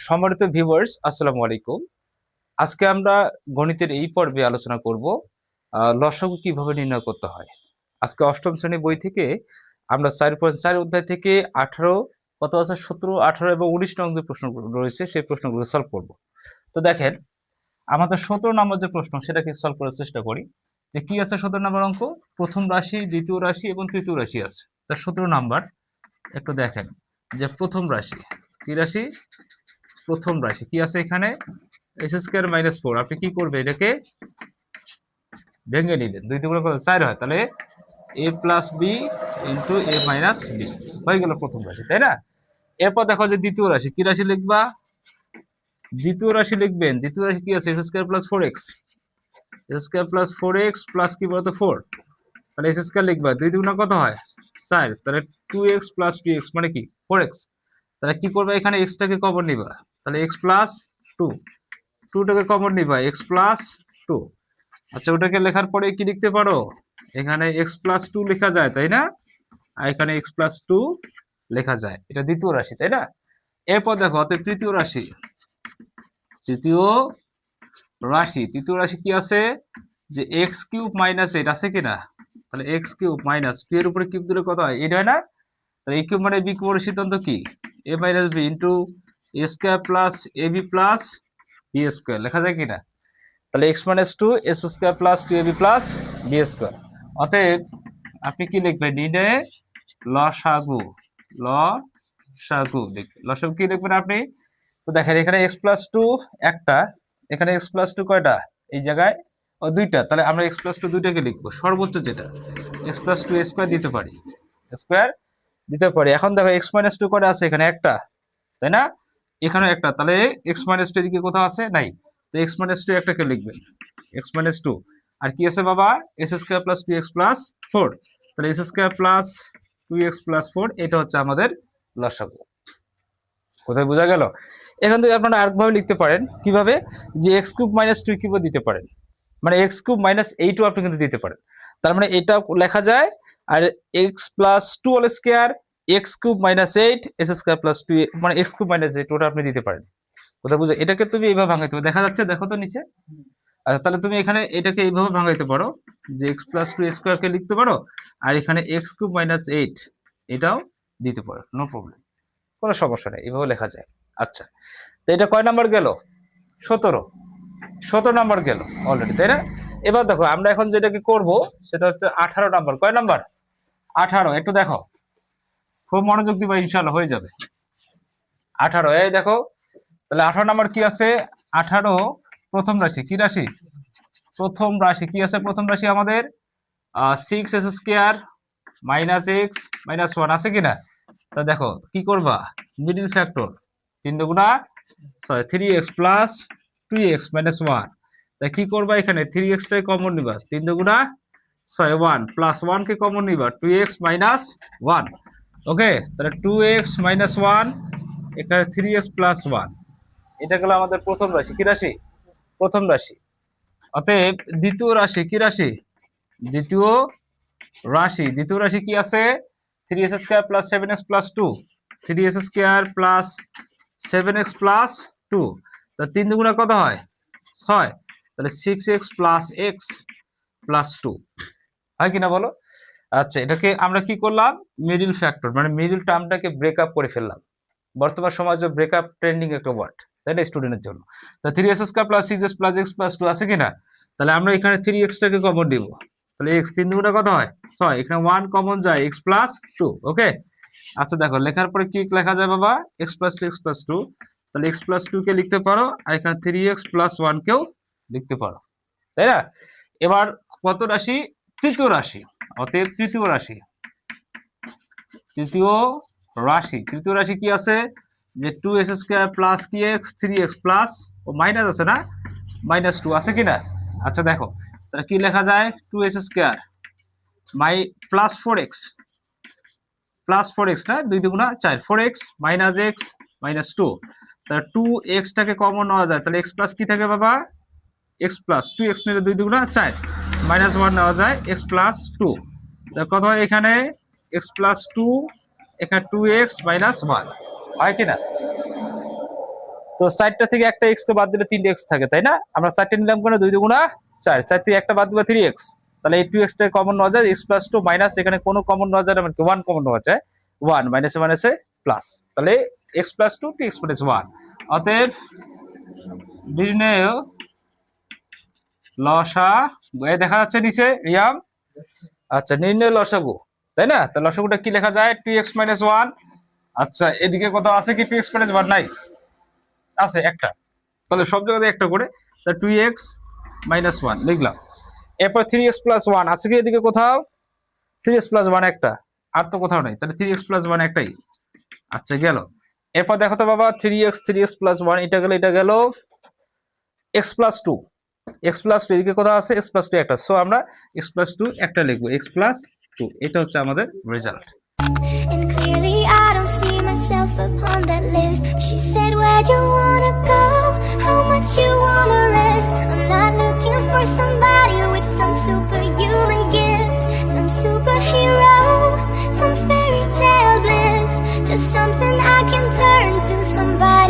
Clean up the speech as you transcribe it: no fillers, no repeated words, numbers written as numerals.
সম্মানিত ভিউয়ার্স, আসসালামু আলাইকুম। আজকে আমরা গণিতের এই পর্বে আলোচনা করব লসাগু কিভাবে নির্ণয় করতে হয়। আজকে অষ্টম শ্রেণী বই থেকে আমরা 4.4 অধ্যায় থেকে 18 কত আছে 17, 18 এবং 19 নং যে প্রশ্নগুলো রয়েছে সেই প্রশ্নগুলো সলভ করব। তো দেখেন, আমাদের 17 নম্বর যে প্রশ্ন সেটাকে সলভ করার চেষ্টা করি। যে কি আছে 17 নম্বর অঙ্ক? প্রথম রাশি, দ্বিতীয় রাশি এবং তৃতীয় রাশি আছে। তা 17 নাম্বার একটু দেখেন যে প্রথম রাশি কি রাশি? প্রথম রাশি কি আছে এখানে? S square minus 4। আপনি কি করবেন? এটাকে ভেঙে নিবেন, দুই দুগুণ কত? 4 হয়, তাহলে এ প্লাস বি ইন্টু এ মাইনাস বি হয়ে গেল প্রথম রাশি, তাই না? এরপর দেখো যে দ্বিতীয় রাশি কি রাশি লিখবা? দ্বিতীয় রাশি লিখবেন, দ্বিতীয় রাশি কি আছে? S square plus 4x, S square plus 4x plus কি বলতো 4, তাহলে এস স্কয়ার লিখবা, দুই দুগুণ কত হয়? 4, তাহলে 2x প্লাস 2x মানে কি 4x। তাহলে কি করবে? এখানে x টাকে কমন নিবা, তাহলে x প্লাস 2, 2টাকে কমন নিবা, x প্লাস 2। আচ্ছা, ওটাকে লেখার পরে কি লিখতে পারো? এখানে x প্লাস 2 লেখা যায়, তাই না? আর এখানে x প্লাস 2 লেখা যায়। এটা দ্বিতীয় রাশি, তাই না? এরপর দেখো অতএব তৃতীয় রাশি, তৃতীয় তৃতীয় রাশি কি আছে? যে x কিউব মাইনাস 8 আছে কিনা? তাহলে x কিউব মাইনাস 2 এর উপরে কিউব দিলে কত হয়? 8 হয় না? তাহলে a কিউব মানে b কিউবের সিদ্ধান্ত কি? a minus b into a square plus ab plus b square লেখা যায় কিনা? তাহলে x minus 2 s square plus 2ab plus b square. অতএব আপনি কি লিখবেন? নির্ণয়ে লসাগু, লসাগু লিখবেন। লসাগু কি লিখবেন আপনি? তো দেখেন এখানে x প্লাস 2 একটা, এখানে x প্লাস 2 কয়টা? এই জায়গায় দুইটা, তাহলে আমরা x প্লাস 2 দুইটাকে লিখবো, সর্বোচ্চ যেটা x প্লাস 2 স্কয়ার দিতে পারি, স্কয়ার দিতে পারি। এখন দেখো x মাইনাস 2 কয়টা আছে? এখানে একটা, তাই না? এখানে একটা, তাহলে x মাইনাস 2 এদিকে কোথাও আছে? নাই। তো x মাইনাস 2 একটাকে লিখবেন, x মাইনাস 2। আর কি আছে বাবা? s square plus 2x plus 4, তাহলে s square plus 2x plus 4 এটা হচ্ছে আমাদের লসাগু। কোথায় বোঝা গেল? এখান থেকে আপনারা আরেকভাবে লিখতে পারেন, কিভাবে? যে x কিউব মাইনাস 2 কিউব দিতে পারেন, মানে x কিউব মাইনাস 8ও আপনি কিন্তু দিতে পারেন। তার মানে এটা লেখা যায়। আর x plus 2 whole square, x cube minus 8 s square plus 2 মানে x কিউব মাইনাস 8 ওটা আপনি দিতে পারেন। কোথায় বুঝে? এটাকে তুমি এইভাবে ভাঙাইতে পারো, দেখা যাচ্ছে দেখো তো নিচে। আচ্ছা, তাহলে তুমি এখানে এটাকে এইভাবে ভাঙাইতে পারো যে x প্লাস 2 স্কয়ার কে লিখতে পারো, আর এখানে x কিউব মাইনাস 8 এটাও দিতে পারো, নো প্রবলেম, কোনো সমস্যা নেই, এইভাবে লেখা যায়। আচ্ছা, তো এটা কয় নাম্বার গেল? 17, 17 নাম্বার গেল অলরেডি, তাই না? এবার দেখো আমরা এখন যেটাকে করব সেটা হচ্ছে 18 নাম্বার। কয় নাম্বার? 18। একটু দেখো, খুব মনোযোগ দিবা, ইনশাআল্লাহ হয়ে যাবে। 18, এই দেখো, তাহলে 18 নাম্বার কি আছে? 18 প্রথম রাশি কি রাশি? প্রথম রাশি কি আছে? প্রথম রাশি আমাদের 6s square minus x minus 1 আছে কিনা? তা দেখো কি করবা? মিডল ফ্যাক্টর, 3 দুগুণা 6, 3x প্লাস 2x মাইনাস 1। তাই কি করবা? এখানে 3x টাকে কমন নিবা, 3 দুগুণা 6, 1 প্লাস 1 কে কমন নিবা, 2x মাইনাস 1। ওকে, তাহলে 2x মাইনাস 1, এখানে 3x প্লাস 1। এটা গেল আমাদের প্রথম রাশি। কি রাশি? প্রথম রাশি। অতএব দ্বিতীয় রাশি কি রাশি? দ্বিতীয় দ্বিতীয় রাশি কি আছে? 3s square plus 7x plus 2, 3s square plus 7x plus 2। তা 3 দুগুণা কত হয়? 6, তাহলে 6x প্লাস x প্লাস 2 হয় কিনা বলো? আচ্ছা, এটাকে আমরা কি করলাম? মিডল ফ্যাক্টর মানে মিডল টার্মটাকে ব্রেকআপ করে ফেললাম। বর্তমান সমাজে ব্রেকআপ ট্রেন্ডিং একটা ওয়ার্ড, তাই না, স্টুডেন্টের জন্য। তা 3s square plus 6s plus x plus 2 আছে কিনা? তাহলে আমরা এখানে 3x টাকে কমন দিব, তাহলে x 3 দুগুণা কত হয়? 6, এখানে 1 কমন যায়, x প্লাস 2। ওকে, আচ্ছা দেখো লেখার পরে কি লেখা যায় বাবা? x প্লাস 2 x প্লাস 2, তাহলে x প্লাস 2 কে লিখতে পারো, আর এখানে 3x প্লাস 1 কেও লিখতে পারো, তাই না? এবার কত রাশি? তৃতীয় রাশি। অতএব তৃতীয় রাশি, তৃতীয় তৃতীয় রাশি কি আছে? যে 2s স্কয়ার প্লাস কি x 3x প্লাস ও মাইনাস আছে না, মাইনাস 2 আছে কিনা? আচ্ছা দেখো, তাহলে কি লেখা যায়? 2s square plus 4x, plus 4x না, 2 দুগুণা 4, 4x মাইনাস x মাইনাস 2। তাহলে 2x টাকে কমন নেওয়া যায়, তাহলে x প্লাস কি থাকে বাবা? x প্লাস 2x নিলে 2 দুগুণা 4, মাইনাস 1 নেওয়া যায়, x প্লাস 2। তাহলে কত হয় এখানে? x প্লাস 2, এখানে 2x মাইনাস 1 হয় কিনা? তো 4টা থেকে একটা এক্স কে বাদ দিলে 3x থাকে, তাই না? আমরা 4টা নিলাম কেন? 2 দুগুণা 4, 4 থেকে একটা বাদ দিলে 3x, তাহলে এই 2x টা কমন নেওয়া যায়, x + 2 মাইনাস এখানে কোনো কমন নেওয়া যায় না, মানে 1 কমন নেওয়া যায়, 1 মাইনাসে মাইনাসে প্লাস, তাহলে x + 2 2x - 1। অতএব নির্ণেয় লসাগু, এই দেখা যাচ্ছে নিচে রিয়াম? আচ্ছা, নির্ণয় লসাগু, তাই না? তো লসাগুটা কি লেখা যায়? 2x - 1। আচ্ছা, এদিকে কোথাও আছে কি 2x - 1? নাই, আছে একটা, তাহলে সব জায়গাতে একটা করে, তা 2x - 1 লিখলাম। এরপর 3x + 1 আছে কি এদিকে কোথাও? 3x + 1 একটা, আর তো কোথাও নাই, তাহলে 3x + 1 একটাই। আচ্ছা, গেল। এরপর দেখো তো বাবা, 3x + 1 এটা গেল, এটা গেল, x + 2, x + 2 এদিকে কোথাও আছে? x + 2 একটা, সো আমরা x + 2 একটা লিখবো, x + 2, এটা হচ্ছে আমাদের result. And clearly I don't see myself upon that list. She said, where'd you wanna go? How much you wanna risk? I'm not looking for somebody with some superhuman gift, some superhero, some fairy tale bliss, just something I can turn to, somebody